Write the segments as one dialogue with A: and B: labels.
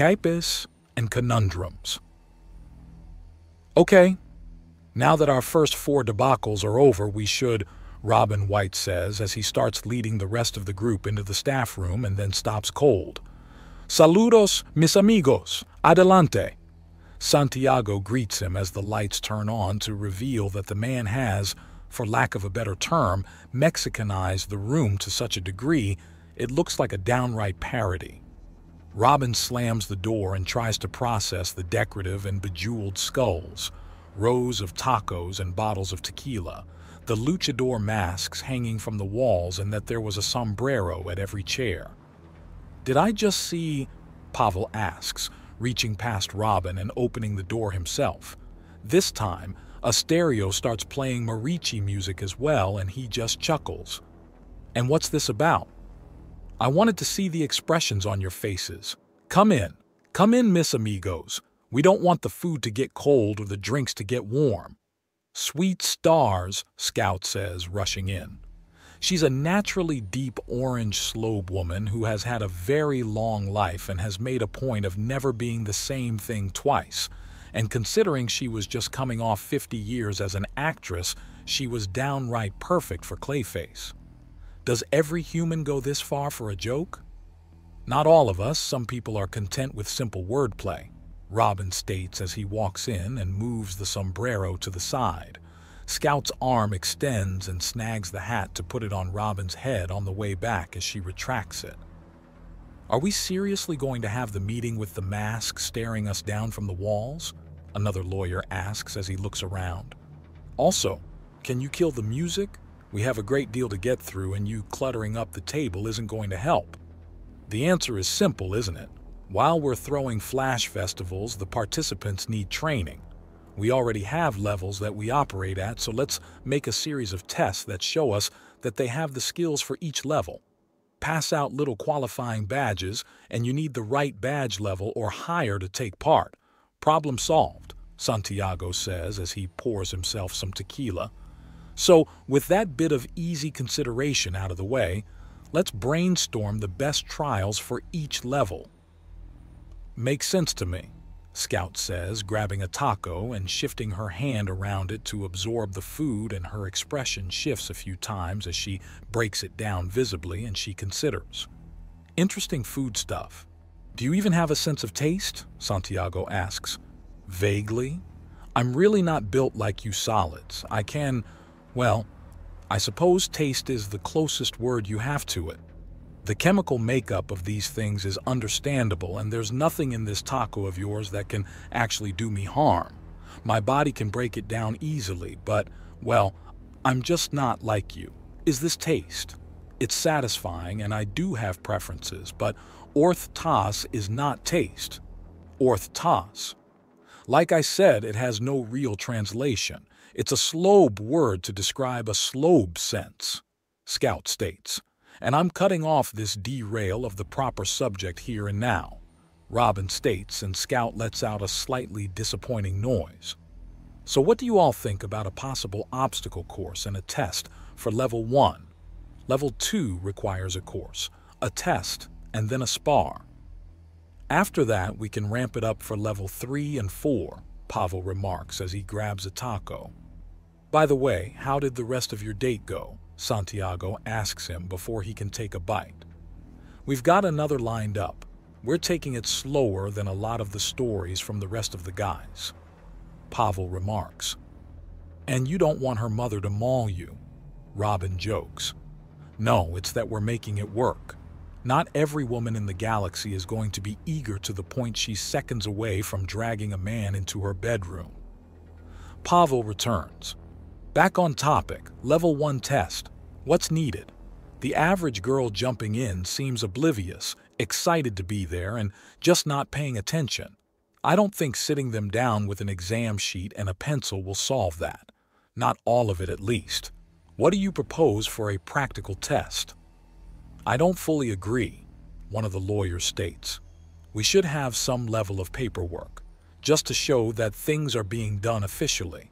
A: capes and conundrums. Okay, now that our first 4 debacles are over, we should, Robin White says as he starts leading the rest of the group into the staff room and then stops cold. Saludos, mis amigos. Adelante. Santiago greets him as the lights turn on to reveal that the man has, for lack of a better term, Mexicanized the room to such a degree it looks like a downright parody. Robin slams the door and tries to process the decorative and bejeweled skulls, rows of tacos and bottles of tequila, the luchador masks hanging from the walls, and that there was a sombrero at every chair. Did I just see? Pavel asks, reaching past Robin and opening the door himself. This time, a stereo starts playing mariachi music as well, and he just chuckles. And what's this about? I wanted to see the expressions on your faces. Come in, mis amigos. We don't want the food to get cold or the drinks to get warm. Sweet stars, Scout says, rushing in. She's a naturally deep orange slobe woman who has had a very long life and has made a point of never being the same thing twice. And considering she was just coming off 50 years as an actress, she was downright perfect for Clayface. Does every human go this far for a joke? Not all of us. Some people are content with simple wordplay, Robin states as he walks in and moves the sombrero to the side. Scout's arm extends and snags the hat to put it on Robin's head on the way back as she retracts it. Are we seriously going to have the meeting with the mask staring us down from the walls? Another lawyer asks as he looks around. Also, can you kill the music? We have a great deal to get through, and you cluttering up the table isn't going to help. The answer is simple, isn't it? While we're throwing flash festivals, the participants need training. We already have levels that we operate at, so let's make a series of tests that show us that they have the skills for each level. Pass out little qualifying badges, and you need the right badge level or higher to take part. Problem solved, Santiago says as he pours himself some tequila. So, with that bit of easy consideration out of the way, let's brainstorm the best trials for each level. Makes sense to me, Scout says, grabbing a taco and shifting her hand around it to absorb the food, and her expression shifts a few times as she breaks it down visibly and she considers. Interesting food stuff. Do you even have a sense of taste? Santiago asks. Vaguely. I'm really not built like you solids. Well, I suppose taste is the closest word you have to it. The chemical makeup of these things is understandable, and there's nothing in this taco of yours that can actually do me harm. My body can break it down easily, but, well, I'm just not like you. Is this taste? It's satisfying, and I do have preferences, but orth-tas is not taste. Orth-tas. Like I said, it has no real translation. It's a slobe word to describe a slobe sense, Scout states. And I'm cutting off this derail of the proper subject here and now, Robin states, and Scout lets out a slightly disappointing noise. So what do you all think about a possible obstacle course and a test for Level 1? Level 2 requires a course, a test, and then a spar. After that, we can ramp it up for Level 3 and 4, Pavel remarks as he grabs a taco. By the way, how did the rest of your date go? Santiago asks him before he can take a bite. We've got another lined up. We're taking it slower than a lot of the stories from the rest of the guys, Pavel remarks. And you don't want her mother to maul you, Robin jokes. No, it's that we're making it work. Not every woman in the galaxy is going to be eager to the point she's seconds away from dragging a man into her bedroom. Pavel returns. Back on topic, Level 1 test. What's needed? The average girl jumping in seems oblivious, excited to be there, and just not paying attention. I don't think sitting them down with an exam sheet and a pencil will solve that. Not all of it, at least. What do you propose for a practical test? I don't fully agree, one of the lawyers states. We should have some level of paperwork, just to show that things are being done officially.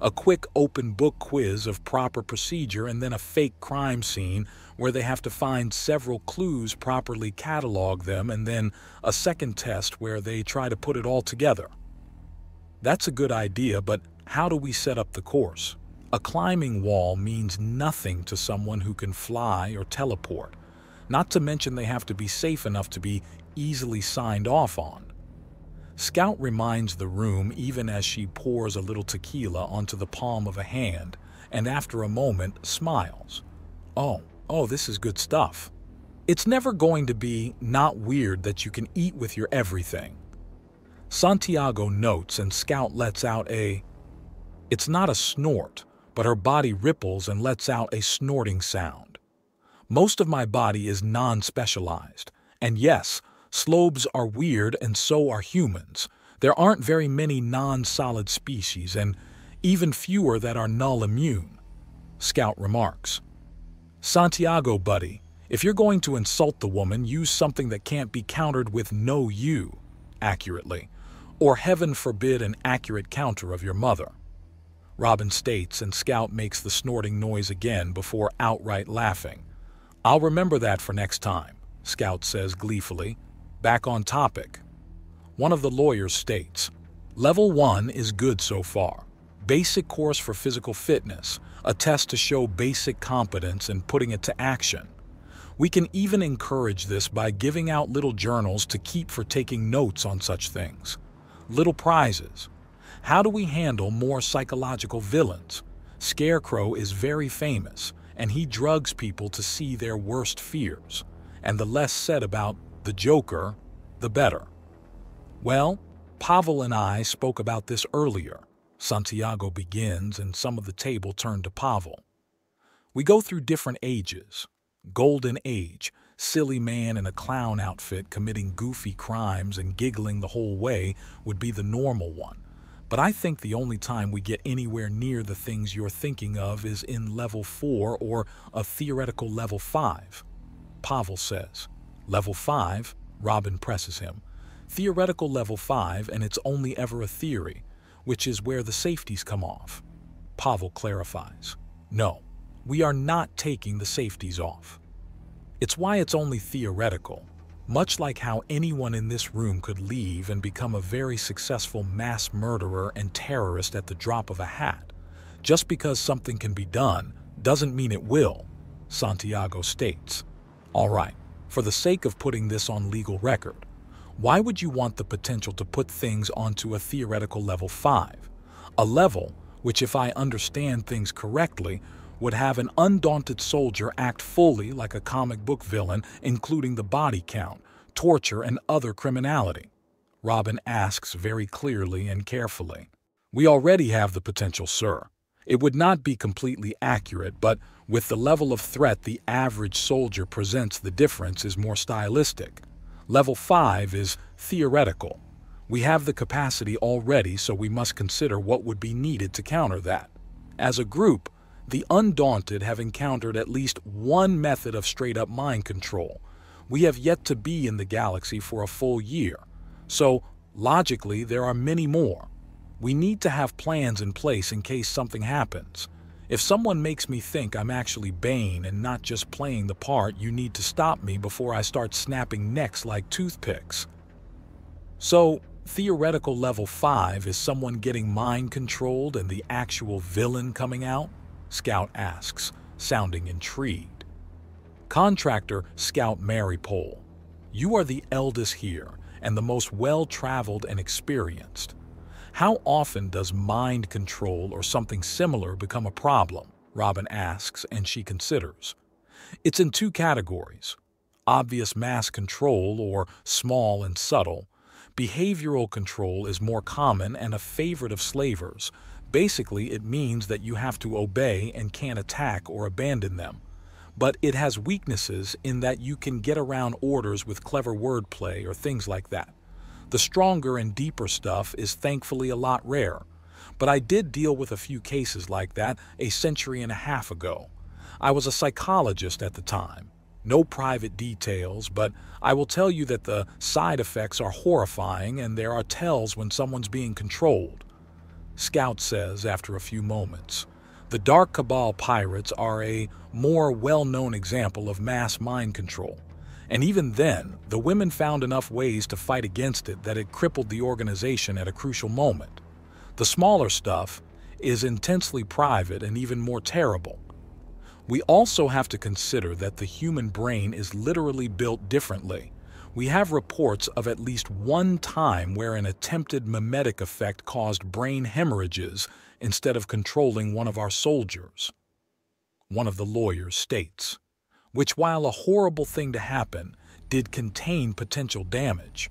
A: A quick open book quiz of proper procedure and then a fake crime scene where they have to find several clues, properly catalog them, and then a second test where they try to put it all together. That's a good idea, but how do we set up the course? A climbing wall means nothing to someone who can fly or teleport, not to mention they have to be safe enough to be easily signed off on. Scout reminds the room even as she pours a little tequila onto the palm of a hand, and after a moment smiles. Oh, this is good stuff. It's never going to be not weird that you can eat with your everything. Santiago notes and Scout lets out it's not a snort, but her body ripples and lets out a snorting sound. Most of my body is non-specialized, and yes, slobes are weird and so are humans. There aren't very many non-solid species and even fewer that are null immune, Scout remarks. Santiago, buddy, if you're going to insult the woman, use something that can't be countered with no you, accurately, or heaven forbid an accurate counter of your mother. Robin states and Scout makes the snorting noise again before outright laughing. I'll remember that for next time, Scout says gleefully. Back on topic. One of the lawyers states, Level 1 is good so far. Basic course for physical fitness, a test to show basic competence and putting it to action. We can even encourage this by giving out little journals to keep for taking notes on such things. Little prizes. How do we handle more psychological villains? Scarecrow is very famous, and he drugs people to see their worst fears. And the less said about the Joker, the better. Well, Pavel and I spoke about this earlier. Santiago begins, and some of the table turn to Pavel. We go through different ages. Golden age, silly man in a clown outfit committing goofy crimes and giggling the whole way would be the normal one. But I think the only time we get anywhere near the things you're thinking of is in level 4 or a theoretical level 5. Pavel says. Level 5? Robin presses him. Theoretical level 5, and it's only ever a theory, which is where the safeties come off. Pavel clarifies. No, we are not taking the safeties off. It's why it's only theoretical, much like how anyone in this room could leave and become a very successful mass murderer and terrorist at the drop of a hat. Just because something can be done doesn't mean it will, Santiago states. All right, for the sake of putting this on legal record, why would you want the potential to put things onto a theoretical level 5? A level which, if I understand things correctly, would have an undaunted soldier act fully like a comic book villain, including the body count, torture, and other criminality. Robin asks very clearly and carefully. We already have the potential, sir. It would not be completely accurate, but with the level of threat the average soldier presents, the difference is more stylistic. Level 5 is theoretical. We have the capacity already, so we must consider what would be needed to counter that. As a group, the Undaunted have encountered at least one method of straight-up mind control. We have yet to be in the galaxy for a full year, so logically there are many more. We need to have plans in place in case something happens. If someone makes me think I'm actually Bane and not just playing the part, you need to stop me before I start snapping necks like toothpicks. So, theoretical level 5 is someone getting mind controlled and the actual villain coming out? Scout asks, sounding intrigued. Contractor Scout Marypole, you are the eldest here and the most well-traveled and experienced. How often does mind control or something similar become a problem? Robin asks, and she considers. It's in two categories: obvious mass control or small and subtle. Behavioral control is more common and a favorite of slavers. Basically, it means that you have to obey and can't attack or abandon them. But it has weaknesses in that you can get around orders with clever wordplay or things like that. The stronger and deeper stuff is thankfully a lot rarer. But I did deal with a few cases like that a century and a half ago. I was a psychologist at the time. No private details, but I will tell you that the side effects are horrifying and there are tells when someone's being controlled. Scout says after a few moments. The Dark Cabal pirates are a more well-known example of mass mind control. And even then, the women found enough ways to fight against it that it crippled the organization at a crucial moment. The smaller stuff is intensely private and even more terrible. We also have to consider that the human brain is literally built differently. We have reports of at least one time where an attempted mimetic effect caused brain hemorrhages instead of controlling one of our soldiers. One of the lawyers states, which, while a horrible thing to happen, did contain potential damage.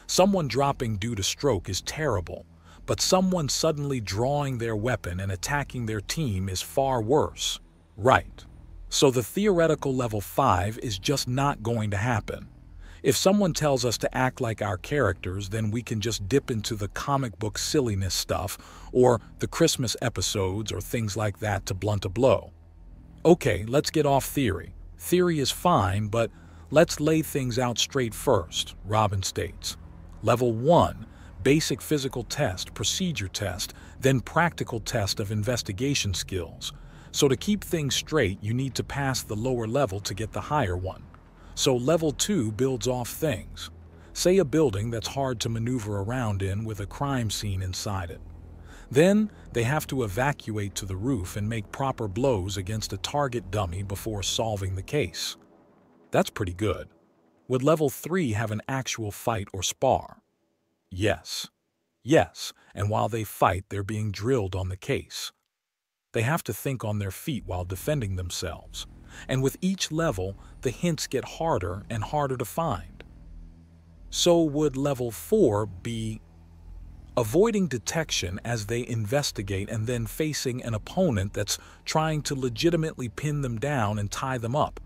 A: Someone dropping due to stroke is terrible, but someone suddenly drawing their weapon and attacking their team is far worse. Right. So the theoretical level 5 is just not going to happen. If someone tells us to act like our characters, then we can just dip into the comic book silliness stuff or the Christmas episodes or things like that to blunt a blow. Okay, let's get off theory. Theory is fine, but let's lay things out straight first, Robin states. Level 1, basic physical test, procedure test, then practical test of investigation skills. So to keep things straight, you need to pass the lower level to get the higher one. So level 2 builds off things. Say a building that's hard to maneuver around in with a crime scene inside it. Then they have to evacuate to the roof and make proper blows against a target dummy before solving the case. That's pretty good. Would level 3 have an actual fight or spar? Yes. Yes, and while they fight, they're being drilled on the case. They have to think on their feet while defending themselves. And with each level, the hints get harder and harder to find. So would level 4 be avoiding detection as they investigate and then facing an opponent that's trying to legitimately pin them down and tie them up?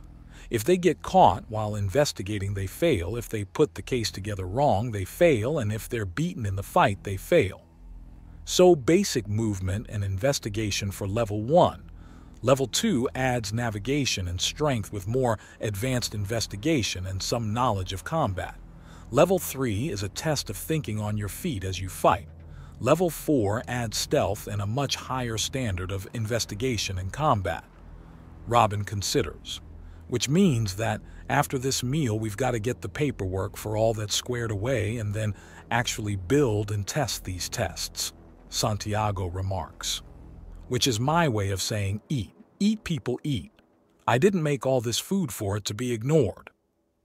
A: If they get caught while investigating, they fail. If they put the case together wrong, they fail. And if they're beaten in the fight, they fail. So basic movement and investigation for level 1. Level 2 adds navigation and strength with more advanced investigation and some knowledge of combat. Level 3 is a test of thinking on your feet as you fight. Level 4 adds stealth and a much higher standard of investigation and combat. Robin considers. Which means that after this meal we've got to get the paperwork for all that's squared away and then actually build and test these tests, Santiago remarks. Which is my way of saying eat. Eat, people, eat. I didn't make all this food for it to be ignored.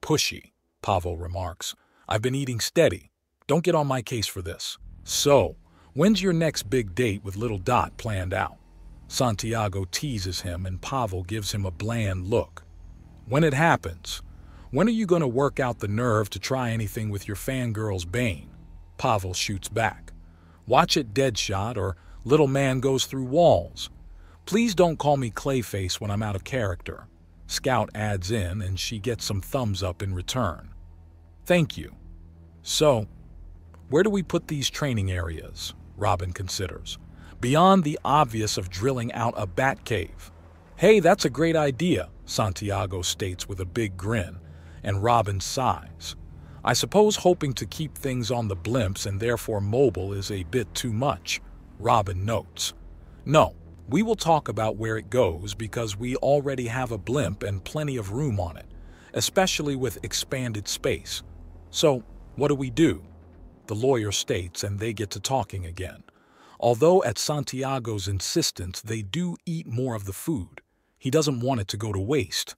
A: Pushy, Pavel remarks. I've been eating steady. Don't get on my case for this. So, when's your next big date with little Dot planned out? Santiago teases him and Pavel gives him a bland look. When it happens. When are you going to work out the nerve to try anything with your fangirl's Bane? Pavel shoots back. Watch it, Deadshot, or little man goes through walls. Please don't call me Clayface when I'm out of character. Scout adds in and she gets some thumbs up in return. Thank you. So, where do we put these training areas? Robin considers. Beyond the obvious of drilling out a bat cave. Hey, that's a great idea, Santiago states with a big grin, and Robin sighs. I suppose hoping to keep things on the blimps and therefore mobile is a bit too much, Robin notes. No, we will talk about where it goes because we already have a blimp and plenty of room on it, especially with expanded space. So, what do? The lawyer states, and they get to talking again. Although at Santiago's insistence they do eat more of the food. He doesn't want it to go to waste.